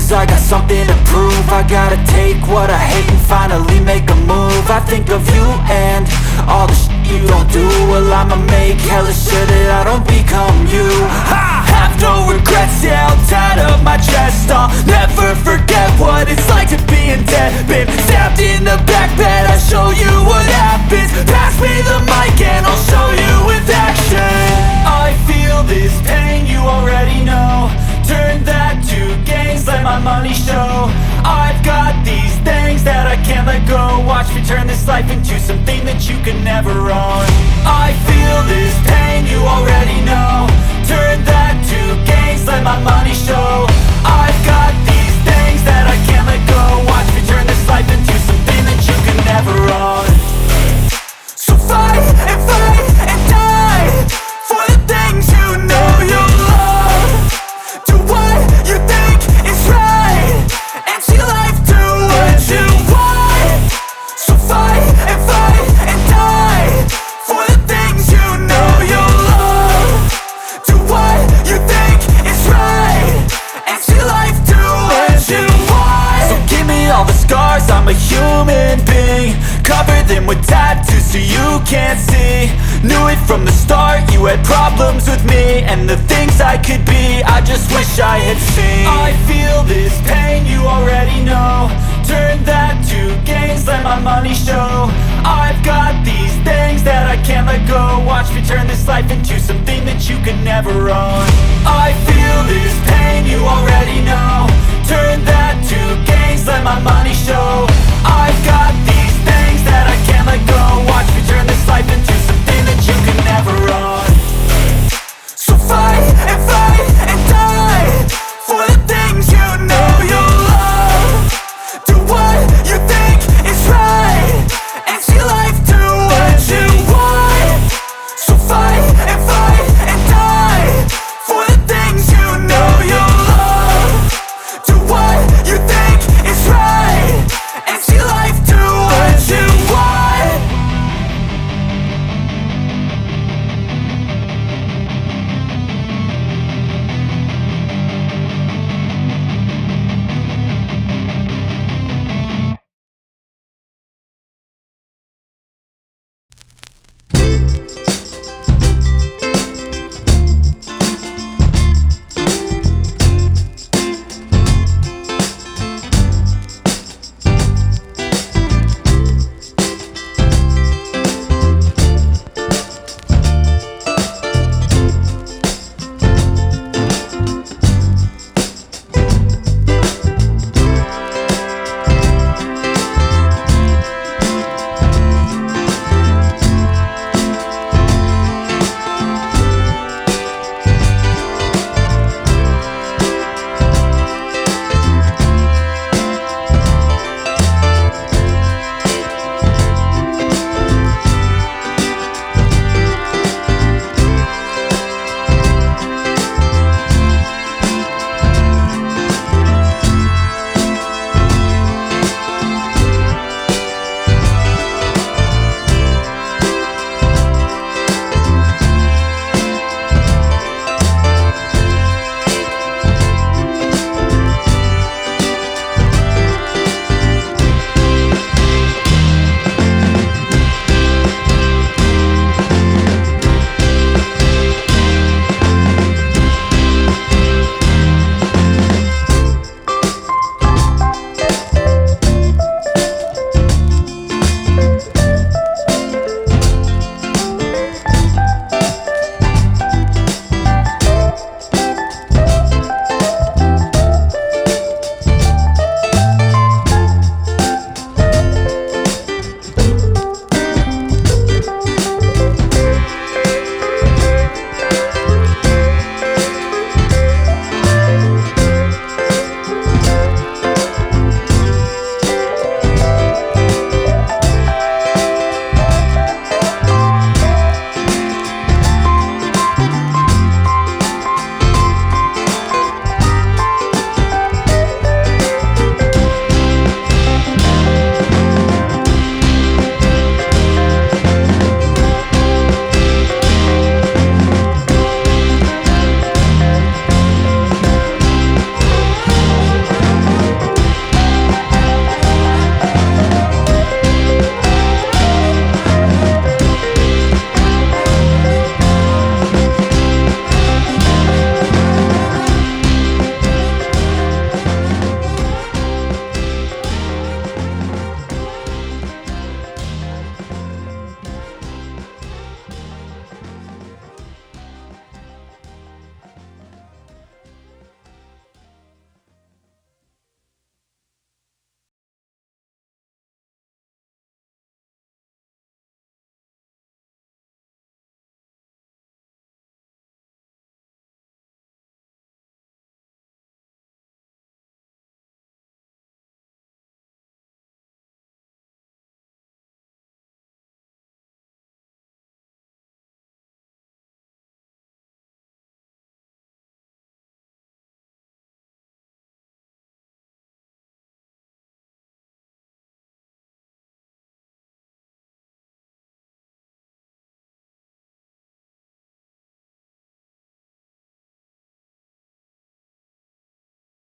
lose, I got something to prove. I gotta take what I hate and finally make a move. I think of you and all the shit you don't do. Well, I'ma make hella sure that I don't become you. I have no regrets, yeah, I'll tie up my chest. I'll never forget what it's like to be in debt. Been stabbed in the back bed, I'll show you what happens. Pass me the mic and I'll show you with action. I feel this pain, you already know. Turn that to gains, let my money show. I've got these things that I can't let go. Watch me turn this life into something that you can never own. I feel this pain, you already know. Turn that to gains, let my money show. I've got these things that I can't let go. Watch me turn this life into something that you can never own. So fight and die for the things you know you love. Do what you think is right and see life do what you want. So fight and die for the things you know you love. Do what you think is right and see life do what you want. So give me all the scars, I'm a human being. Cover them with tattoos so you can't see. Knew it from the start, you had problems with me and the things I could be, I just wish I had seen. I feel this pain, you already know. Turn that to gains, let my money show. I've got these things that I can't let go. Watch me turn this life into something that you can never own. I feel this pain, you already know. Turn that